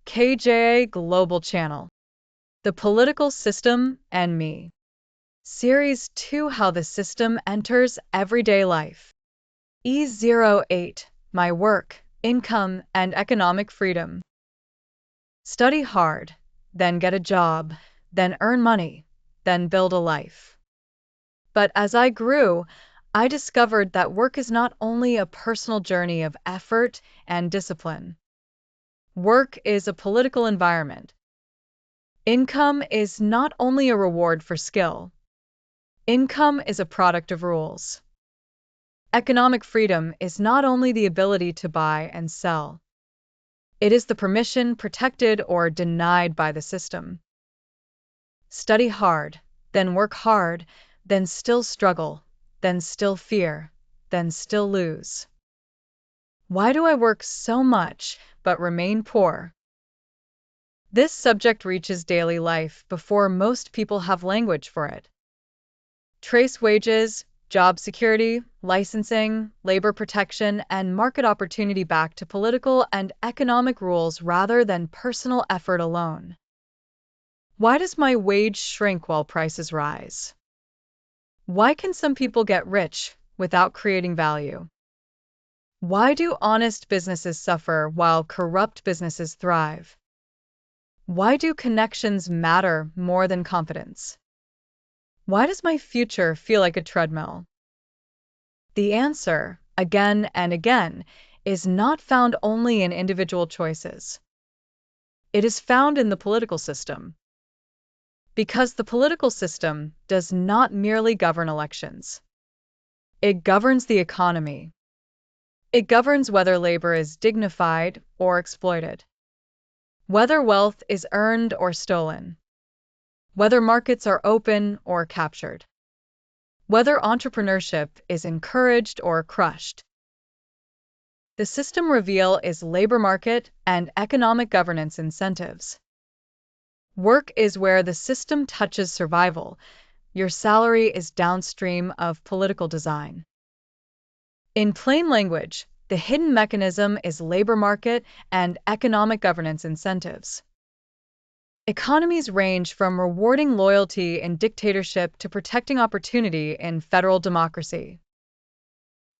KJA Global Channel, The Political System and Me. Series 2, How the System Enters Everyday Life. E08, My Work, Income, and Economic Freedom. Study hard, then get a job, then earn money, then build a life. But as I grew, I discovered that work is not only a personal journey of effort and discipline. Work is a political environment. Income is not only a reward for skill. Income is a product of rules. Economic freedom is not only the ability to buy and sell. It is the permission protected or denied by the system. Study hard, then work hard, then still struggle, then still fear, then still lose. Why do I work so much but remain poor? This subject reaches daily life before most people have language for it. Trace wages, job security, licensing, labor protection, and market opportunity back to political and economic rules rather than personal effort alone. Why does my wage shrink while prices rise? Why can some people get rich without creating value? Why do honest businesses suffer while corrupt businesses thrive? Why do connections matter more than competence? Why does my future feel like a treadmill? The answer, again and again, is not found only in individual choices. It is found in the political system. Because the political system does not merely govern elections. It governs the economy. It governs whether labor is dignified or exploited, whether wealth is earned or stolen, whether markets are open or captured, whether entrepreneurship is encouraged or crushed. The system reveal is labor market and economic governance incentives. Work is where the system touches survival. Your salary is downstream of political design. In plain language, the hidden mechanism is labor market and economic governance incentives. Economies range from rewarding loyalty in dictatorship to protecting opportunity in federal democracy.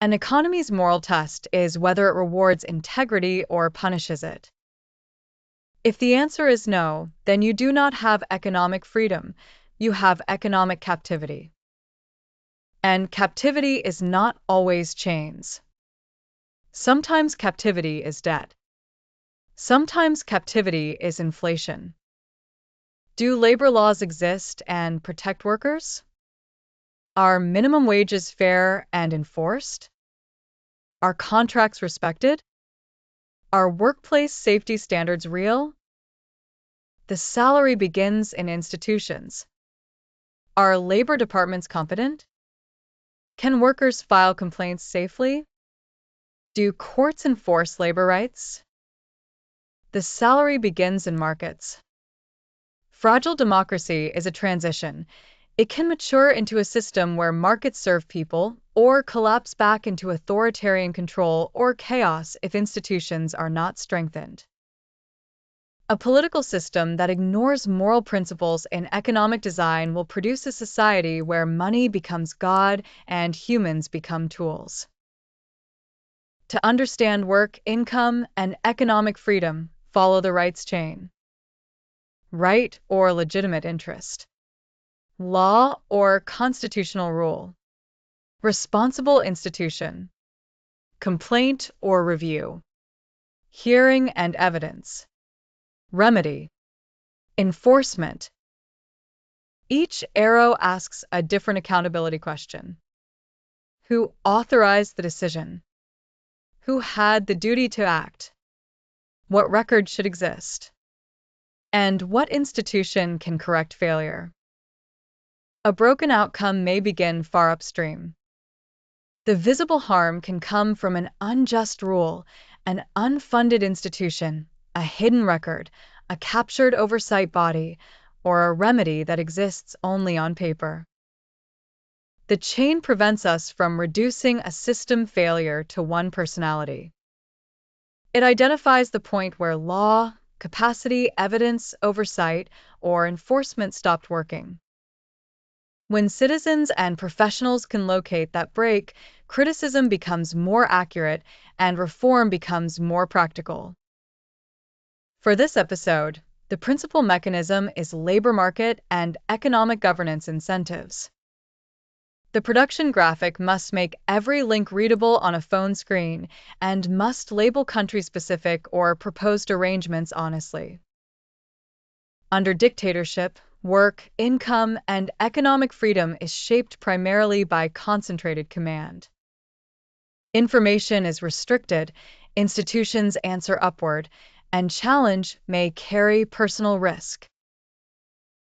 An economy's moral test is whether it rewards integrity or punishes it. If the answer is no, then you do not have economic freedom, you have economic captivity. And captivity is not always chains. Sometimes captivity is debt. Sometimes captivity is inflation. Do labor laws exist and protect workers? Are minimum wages fair and enforced? Are contracts respected? Are workplace safety standards real? The salary begins in institutions. Are labor departments competent? Can workers file complaints safely? Do courts enforce labor rights? The salary begins in markets. Fragile democracy is a transition. It can mature into a system where markets serve people, or collapse back into authoritarian control or chaos if institutions are not strengthened. A political system that ignores moral principles in economic design will produce a society where money becomes God and humans become tools. To understand work, income, and economic freedom, follow the rights chain. Right or legitimate interest. Law or constitutional rule. Responsible institution. Complaint or review. Hearing and evidence. Remedy. Enforcement. Each arrow asks a different accountability question. Who authorized the decision? Who had the duty to act? What record should exist? And what institution can correct failure? A broken outcome may begin far upstream. The visible harm can come from an unjust rule, an unfunded institution, a hidden record, a captured oversight body, or a remedy that exists only on paper. The chain prevents us from reducing a system failure to one personality. It identifies the point where law, capacity, evidence, oversight, or enforcement stopped working. When citizens and professionals can locate that break, criticism becomes more accurate and reform becomes more practical. For this episode, the principal mechanism is labor market and economic governance incentives. The production graphic must make every link readable on a phone screen and must label country-specific or proposed arrangements honestly. Under dictatorship, work, income, and economic freedom is shaped primarily by concentrated command. Information is restricted, institutions answer upward, and challenge may carry personal risk.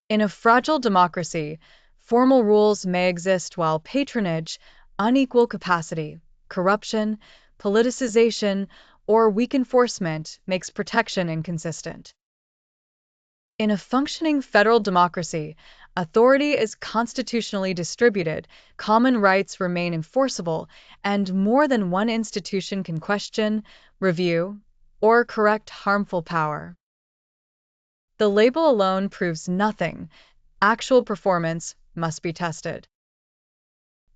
In a fragile democracy, formal rules may exist while patronage, unequal capacity, corruption, politicization, or weak enforcement makes protection inconsistent. In a functioning federal democracy, authority is constitutionally distributed, common rights remain enforceable, and more than one institution can question, review, or correct harmful power. The label alone proves nothing. Actual performance must be tested.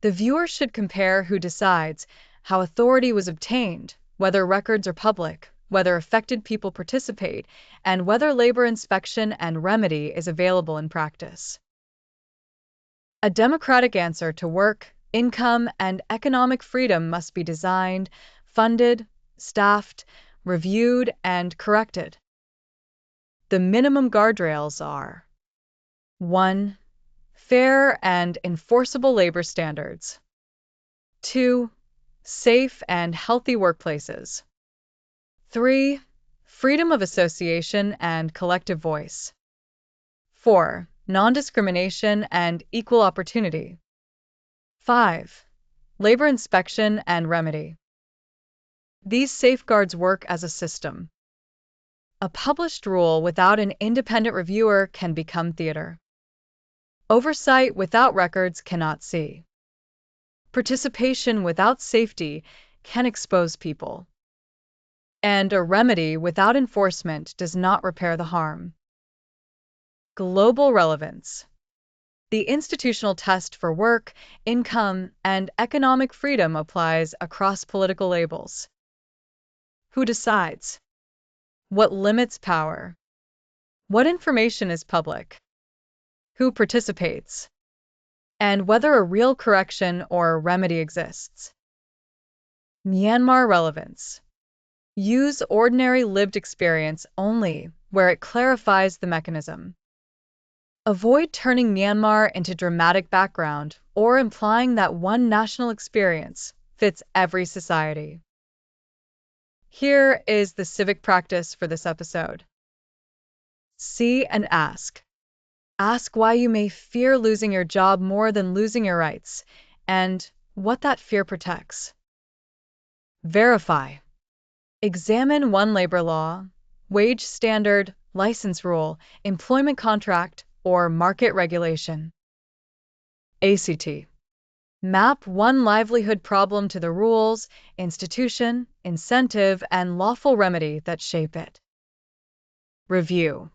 The viewer should compare who decides, how authority was obtained, whether records are public, whether affected people participate, and whether labor inspection and remedy is available in practice. A democratic answer to work, income, and economic freedom must be designed, funded, staffed, reviewed, and corrected. The minimum guardrails are 1. Fair and enforceable labor standards. 2. Safe and healthy workplaces. 3. Freedom of association and collective voice. 4. Non-discrimination and equal opportunity. 5. Labor inspection and remedy. These safeguards work as a system. A published rule without an independent reviewer can become theater. Oversight without records cannot see. Participation without safety can expose people. And a remedy without enforcement does not repair the harm. Global relevance. The institutional test for work, income, and economic freedom applies across political labels. Who decides? What limits power? What information is public? Who participates? And whether a real correction or remedy exists. Myanmar relevance. Use ordinary lived experience only where it clarifies the mechanism. Avoid turning Myanmar into dramatic background or implying that one national experience fits every society. Here is the civic practice for this episode. See and ask. Ask why you may fear losing your job more than losing your rights, and what that fear protects. Verify. Examine one labor law, wage standard, license rule, employment contract, or market regulation. ACT. Map one livelihood problem to the rules, institution, incentive, and lawful remedy that shape it. Review.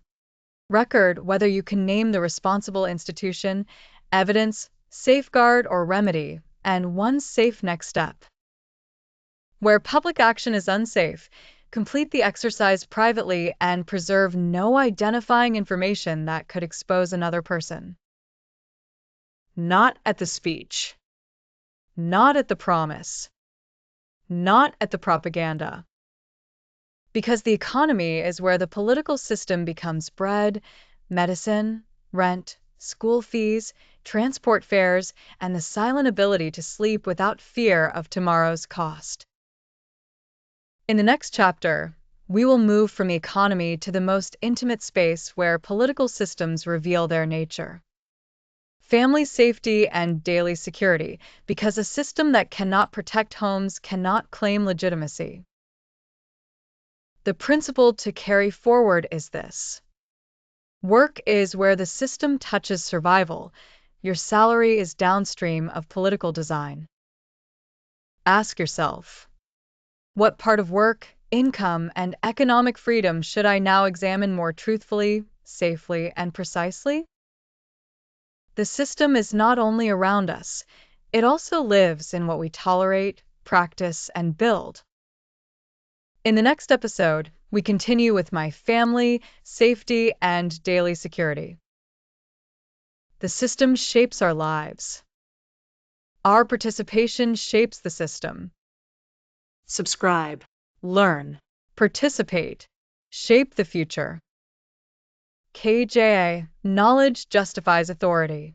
Record whether you can name the responsible institution, evidence, safeguard, or remedy, and one safe next step. Where public action is unsafe, complete the exercise privately and preserve no identifying information that could expose another person. Not at the speech. Not at the promise. Not at the propaganda. Because the economy is where the political system becomes bread, medicine, rent, school fees, transport fares, and the silent ability to sleep without fear of tomorrow's cost. In the next chapter, we will move from the economy to the most intimate space where political systems reveal their nature. Family safety and daily security, because a system that cannot protect homes cannot claim legitimacy. The principle to carry forward is this. Work is where the system touches survival. Your salary is downstream of political design. Ask yourself, what part of work, income, and economic freedom should I now examine more truthfully, safely, and precisely? The system is not only around us, it also lives in what we tolerate, practice, and build. In the next episode, we continue with my family, safety, and daily security. The system shapes our lives. Our participation shapes the system. Subscribe, learn, Participate, shape the future. KJA, knowledge justifies authority.